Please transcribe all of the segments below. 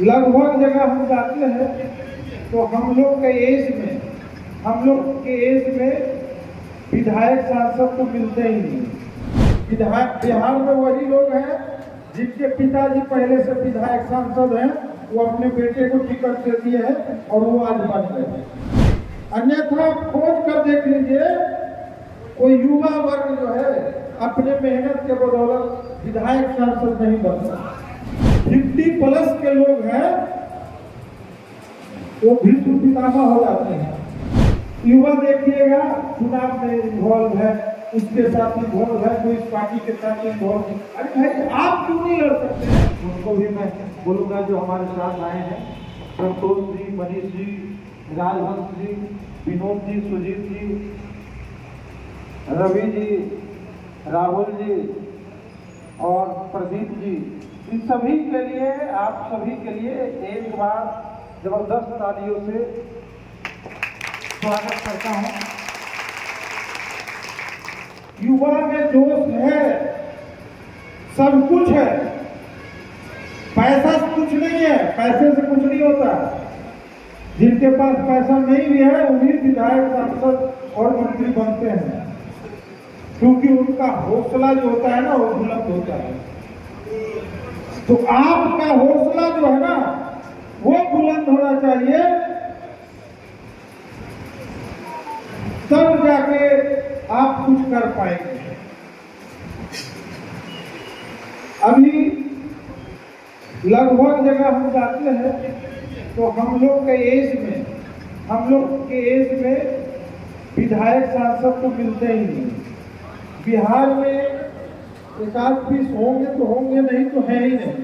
लगभग जगह हम जाते हैं तो हम लोग के एज में विधायक सांसद तो मिलते ही नहीं। विधायक बिहार में वही लोग हैं जिनके पिताजी पहले से विधायक सांसद हैं, वो अपने बेटे को टिकट दे दिए हैं और वो आज बन गए। अन्यथा खोज कर देख लीजिए, कोई युवा वर्ग जो है अपने मेहनत के बदौलत विधायक सांसद नहीं बनता। 50+ के लोग हैं वो भीष्म पितामह हो जाते हैं। युवा देखिएगा चुनाव में इन्वॉल्व है, उसके साथ इन्वॉल्व है, कोई इस पार्टी के साथ इन्वॉल्व है। अरे भाई आप क्यों नहीं लड़ सकते? उनको भी मैं बोलूंगा जो हमारे साथ आए हैं, संतोष जी, मनीष जी, राजवंश जी, विनोद जी, सुजीत जी, रवि जी, राहुल जी और प्रदीप जी, इन सभी के लिए, आप सभी के लिए एक बार जबरदस्त तालियों से स्वागत करता हूं। युवा में जोश है, सब कुछ है, पैसा कुछ नहीं है, पैसे से कुछ नहीं होता। जिनके पास पैसा नहीं भी है उन्हीं विधायक, सांसद और मंत्री बनते हैं, क्योंकि उनका हौसला जो होता है ना वो बुलंद होता है। तो आपका हौसला जो है ना वो बुलंद होना चाहिए, तब जाके आप कुछ कर पाएंगे। अभी लगभग जगह हम जाते हैं तो हम लोग के एज में विधायक सांसद तो मिलते ही नहीं। बिहार में 1-20 होंगे तो होंगे, नहीं तो है ही नहीं।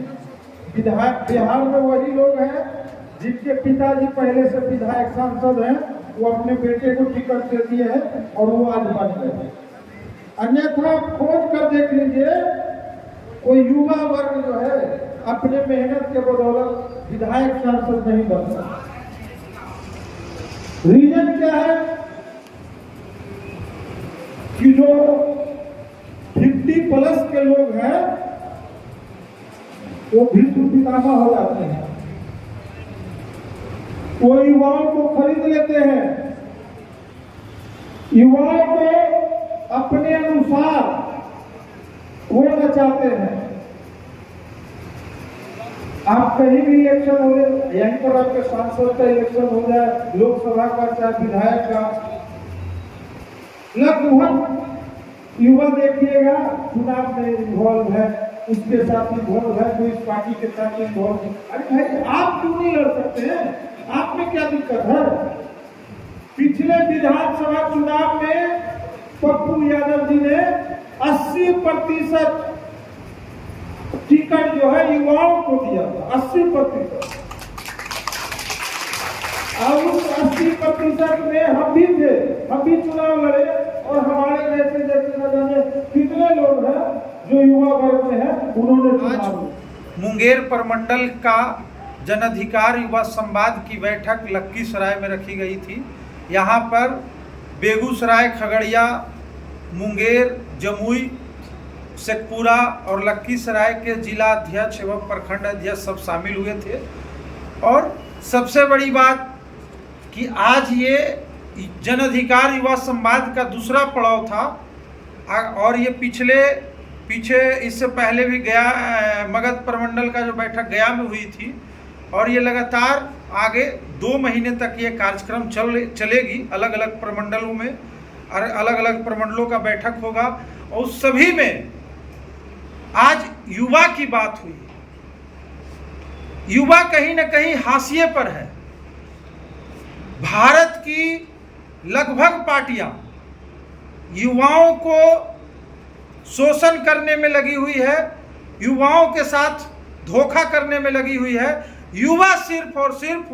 बिहार में वही लोग हैं जिनके पिताजी पहले से विधायक सांसद हैं, वो अपने बेटे को टिकट दे दिए हैं और वो आज बन गए। अन्यथा खोज कर देख लीजिए, कोई युवा वर्ग जो है अपने मेहनत के बदौलत विधायक सांसद नहीं बनता। रीजन क्या है कि जो 50+ के लोग हैं वो भीष्म पितामह हो जाते हैं। वो युवाओं को खरीद लेते हैं, युवाओं को अपने अनुसार वो नचाते हैं। आप कहीं भी इलेक्शन हो जाए, यहीं पर आपके सांसद का इलेक्शन हो जाए, लोकसभा का चाहे विधायक का, लगभग युवा देखिएगा चुनाव में इन्वॉल्व है, उसके साथ इन्वॉल्व है, कोई इस पार्टी के साथ इन्वॉल्व है। अरे भाई आप क्यों नहीं लड़ सकते हैं? आप में क्या दिक्कत है? पिछले विधानसभा चुनाव में पप्पू यादव जी ने 80% टिकट जो है युवाओं को दिया था, 80%। और उस 80% में हम भी थे, हम भी चुनाव लड़े और हमारे जैसे न जाने कितने लोग हैं जो युवा वर्ग में है, उन्होंने चुनाव। मुंगेर प्रमंडल का जनाधिकार युवा संवाद की बैठक लखीसराय में रखी गई थी। यहाँ पर बेगूसराय, खगड़िया, मुंगेर, जमुई, शेखपुरा और लखीसराय के जिला अध्यक्ष एवं प्रखंड अध्यक्ष सब शामिल हुए थे। और सबसे बड़ी बात कि आज ये जनाधिकार युवा संवाद का दूसरा पड़ाव था। और ये पीछे इससे पहले भी गया मगध प्रमंडल का जो बैठक गया में हुई थी, और ये लगातार आगे 2 महीने तक ये कार्यक्रम चलेगी। अलग अलग प्रमंडलों में अलग अलग प्रमंडलों का बैठक होगा और उस सभी में आज युवा की बात हुई। युवा कहीं ना कहीं हाशिए पर है। भारत की लगभग पार्टियां युवाओं को शोषण करने में लगी हुई है, युवाओं के साथ धोखा करने में लगी हुई है। युवा सिर्फ और सिर्फ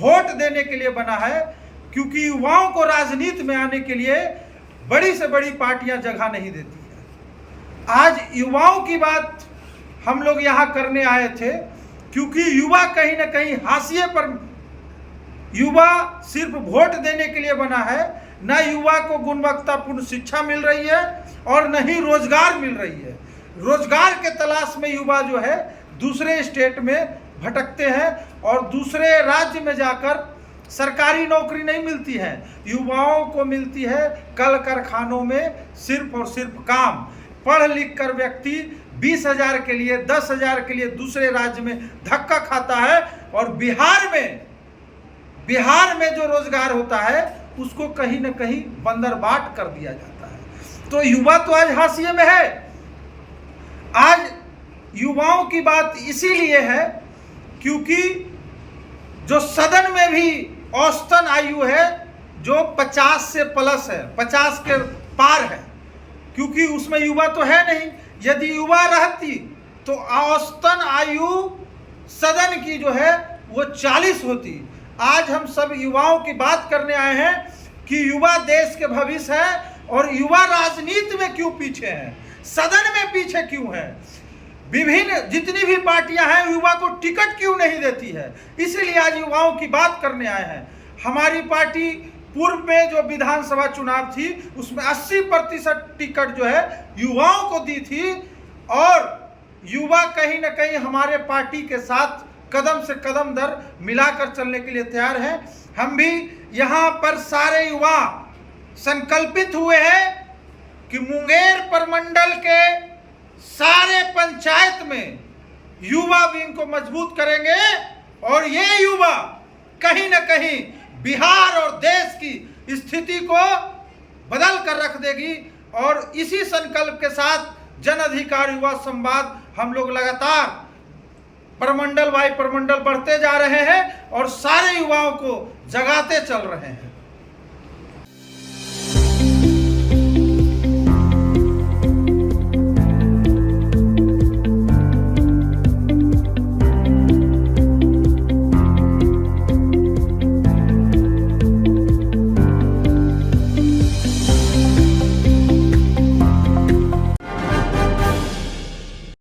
वोट देने के लिए बना है, क्योंकि युवाओं को राजनीति में आने के लिए बड़ी से बड़ी पार्टियां जगह नहीं देती है। आज युवाओं की बात हम लोग यहाँ करने आए थे, क्योंकि युवा कहीं ना कहीं हाशिए पर। युवा सिर्फ वोट देने के लिए बना है, न युवा को गुणवत्तापूर्ण शिक्षा मिल रही है और न ही रोजगार मिल रही है। रोजगार के तलाश में युवा जो है दूसरे स्टेट में भटकते हैं और दूसरे राज्य में जाकर सरकारी नौकरी नहीं मिलती है, युवाओं को मिलती है कल कारखानों में सिर्फ और सिर्फ काम। पढ़ लिख कर व्यक्ति 20,000 के लिए 10,000 के लिए दूसरे राज्य में धक्का खाता है और बिहार में जो रोजगार होता है उसको कहीं ना कहीं बंदरबाट कर दिया जाता है। तो युवा तो आज हाशिए में है। आज युवाओं की बात इसीलिए है क्योंकि जो सदन में भी औसतन आयु है जो 50 से प्लस है, 50 के पार है, क्योंकि उसमें युवा तो है नहीं। यदि युवा रहती तो औसतन आयु सदन की जो है वो 40 होती। आज हम सब युवाओं की बात करने आए हैं कि युवा देश के भविष्य है और युवा राजनीति में क्यों पीछे हैं, सदन में पीछे क्यों है। विभिन्न जितनी भी पार्टियां हैं युवा को टिकट क्यों नहीं देती है, इसीलिए आज युवाओं की बात करने आए हैं। हमारी पार्टी पूर्व में जो विधानसभा चुनाव थी उसमें 80% टिकट जो है युवाओं को दी थी और युवा कहीं ना कहीं हमारे पार्टी के साथ कदम से कदम दर मिलाकर चलने के लिए तैयार हैं। हम भी यहाँ पर सारे युवा संकल्पित हुए हैं कि मुंगेर प्रमंडल के सारे पंचायत में युवा विंग को मजबूत करेंगे और ये युवा कहीं ना कहीं बिहार और देश की स्थिति को बदल कर रख देगी। और इसी संकल्प के साथ जन अधिकार युवा संवाद हम लोग लगातार प्रमंडल बाई प्रमंडल बढ़ते जा रहे हैं और सारे युवाओं को जगाते चल रहे हैं।